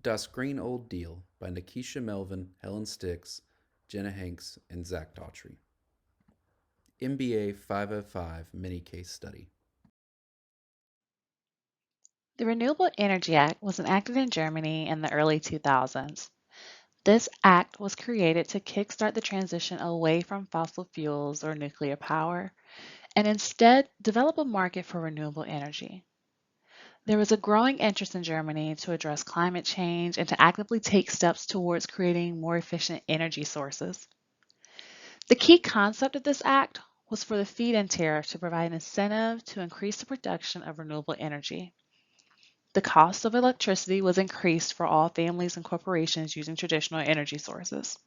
Das Green Old Deal by Nikisha Melvin, Helen Stix, Jenna Hanks, and Zach Daughtry. MBA 505 Mini Case Study. The Renewable Energy Act was enacted in Germany in the early 2000s. This act was created to kickstart the transition away from fossil fuels or nuclear power and instead develop a market for renewable energy. There was a growing interest in Germany to address climate change and to actively take steps towards creating more efficient energy sources. The key concept of this act was for the feed-in tariff to provide an incentive to increase the production of renewable energy. The cost of electricity was increased for all families and corporations using traditional energy sources.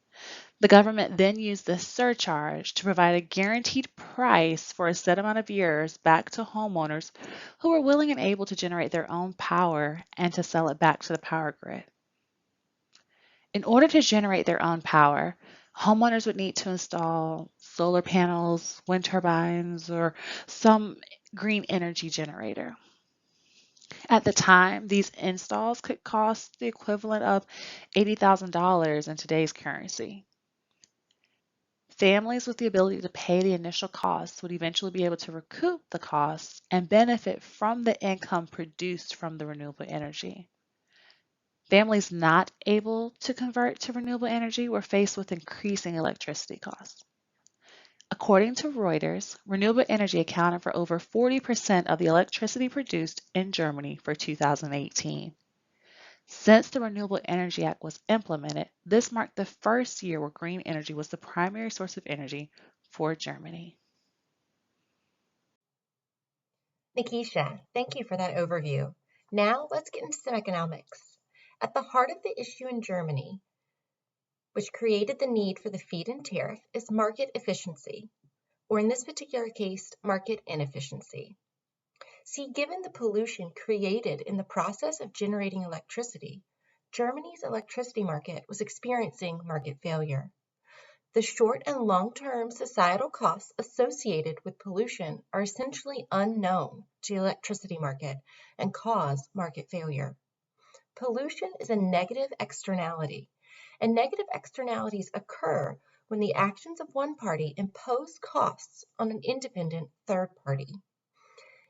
The government then used this surcharge to provide a guaranteed price for a set amount of years back to homeowners who were willing and able to generate their own power and to sell it back to the power grid. In order to generate their own power, homeowners would need to install solar panels, wind turbines, or some green energy generator. At the time, these installs could cost the equivalent of $80,000 in today's currency. Families with the ability to pay the initial costs would eventually be able to recoup the costs and benefit from the income produced from the renewable energy. Families not able to convert to renewable energy were faced with increasing electricity costs. According to Reuters, renewable energy accounted for over 40% of the electricity produced in Germany for 2018. Since the Renewable Energy Act was implemented, this marked the first year where green energy was the primary source of energy for Germany. Nikisha, thank you for that overview. Now let's get into some economics. At the heart of the issue in Germany, which created the need for the feed-in tariff, is market efficiency, or in this particular case, market inefficiency. See, given the pollution created in the process of generating electricity, Germany's electricity market was experiencing market failure. The short and long-term societal costs associated with pollution are essentially unknown to the electricity market and cause market failure. Pollution is a negative externality, and negative externalities occur when the actions of one party impose costs on an independent third party.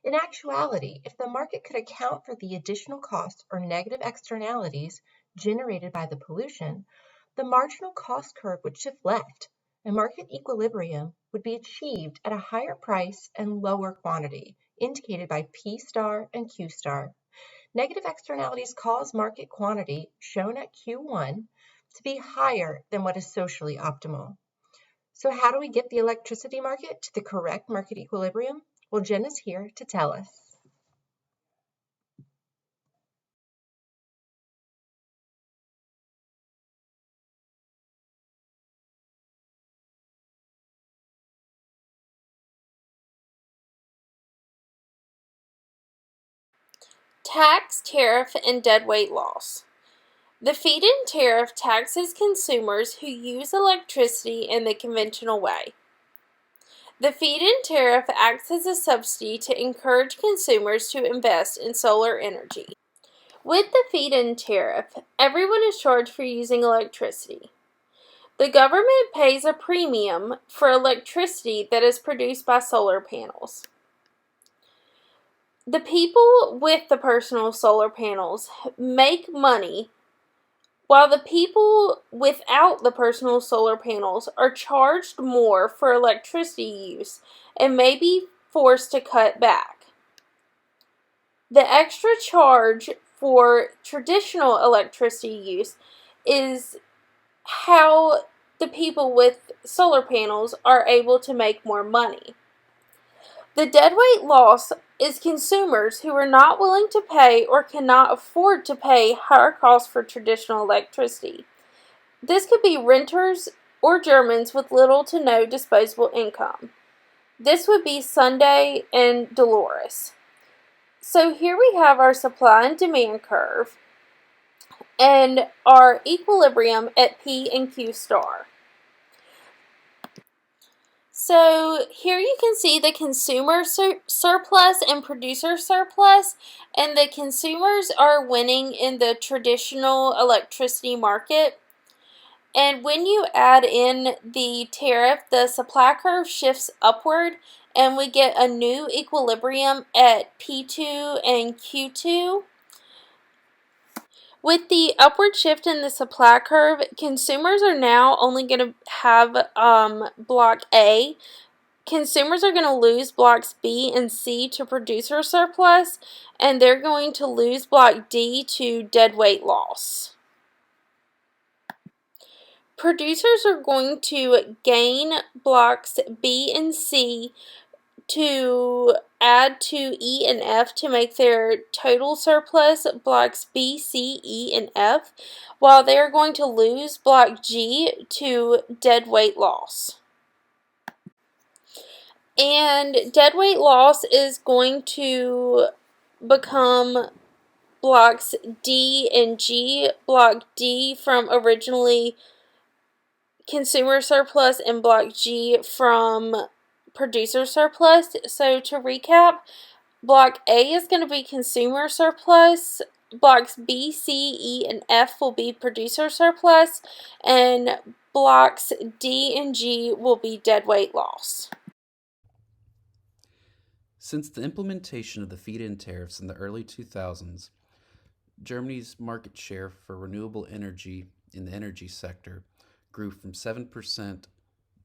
In actuality, if the market could account for the additional costs or negative externalities generated by the pollution, the marginal cost curve would shift left, and market equilibrium would be achieved at a higher price and lower quantity, indicated by P star and Q star. Negative externalities cause market quantity, shown at Q1, to be higher than what is socially optimal. So how do we get the electricity market to the correct market equilibrium? Well, Jen is here to tell us. Tax, tariff, and deadweight loss. The feed-in tariff taxes consumers who use electricity in the conventional way. The feed-in tariff acts as a subsidy to encourage consumers to invest in solar energy. With the feed-in tariff, everyone is charged for using electricity. The government pays a premium for electricity that is produced by solar panels. The people with the personal solar panels make money, while the people without the personal solar panels are charged more for electricity use and may be forced to cut back. The extra charge for traditional electricity use is how the people with solar panels are able to make more money. The deadweight loss is consumers who are not willing to pay or cannot afford to pay higher costs for traditional electricity. This could be renters or Germans with little to no disposable income. This would be Sunday and Dolores. So here we have our supply and demand curve and our equilibrium at P and Q star. So here you can see the consumer surplus and producer surplus, and the consumers are winning in the traditional electricity market. And when you add in the tariff, the supply curve shifts upward, and we get a new equilibrium at P2 and Q2. With the upward shift in the supply curve, consumers are now only going to have block A. Consumers are going to lose blocks B and C to producer surplus, and they're going to lose block D to deadweight loss. Producers are going to gain blocks B and C to add to E and F to make their total surplus blocks B, C, E, and F, while they are going to lose block G to deadweight loss. And deadweight loss is going to become blocks D and G. Block D from originally consumer surplus and block G from producer surplus. So to recap, block A is going to be consumer surplus, blocks B, C, E, and F will be producer surplus, and blocks D and G will be deadweight loss. Since the implementation of the feed-in tariffs in the early 2000s, Germany's market share for renewable energy in the energy sector grew from 7%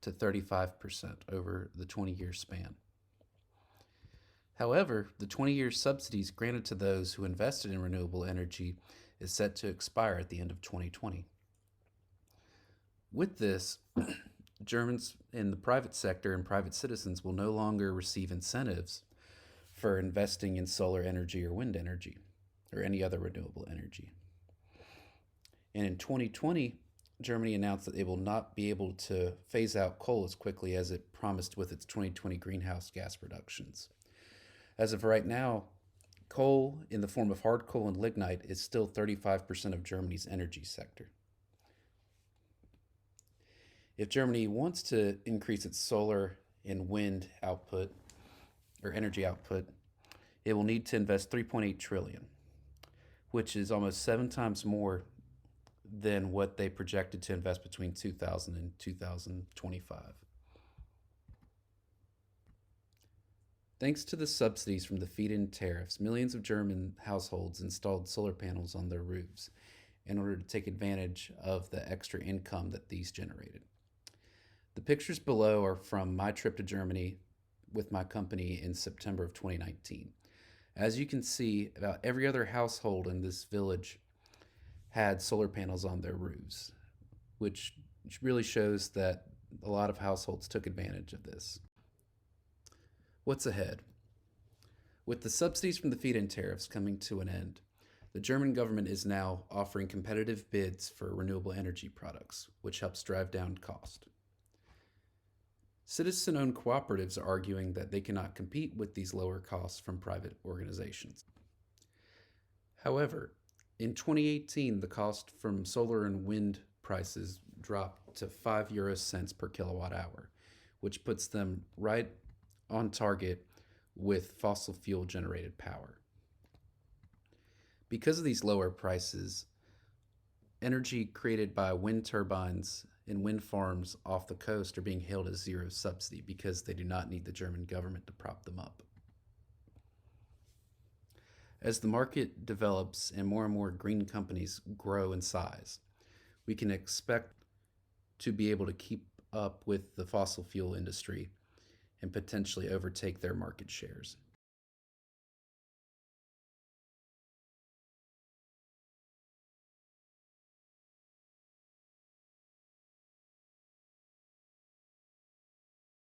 to 35% over the 20-year span. However, the 20-year subsidies granted to those who invested in renewable energy is set to expire at the end of 2020. With this, Germans in the private sector and private citizens will no longer receive incentives for investing in solar energy or wind energy or any other renewable energy. And in 2020, Germany announced that they will not be able to phase out coal as quickly as it promised with its 2020 greenhouse gas reductions. As of right now, coal in the form of hard coal and lignite is still 35% of Germany's energy sector. If Germany wants to increase its solar and wind output or energy output, it will need to invest 3.8 trillion, which is almost 7 times more than what they projected to invest between 2000 and 2025. Thanks to the subsidies from the feed-in tariffs, millions of German households installed solar panels on their roofs in order to take advantage of the extra income that these generated. The pictures below are from my trip to Germany with my company in September of 2019. As you can see, about every other household in this village had solar panels on their roofs, which really shows that a lot of households took advantage of this. What's ahead? With the subsidies from the feed-in tariffs coming to an end, the German government is now offering competitive bids for renewable energy products, which helps drive down cost. Citizen-owned cooperatives are arguing that they cannot compete with these lower costs from private organizations. However, in 2018, the cost from solar and wind prices dropped to 5 euro cents per kilowatt hour, which puts them right on target with fossil fuel generated power. Because of these lower prices, energy created by wind turbines and wind farms off the coast are being hailed as zero subsidy because they do not need the German government to prop them up. As the market develops and more green companies grow in size, we can expect to be able to keep up with the fossil fuel industry and potentially overtake their market shares.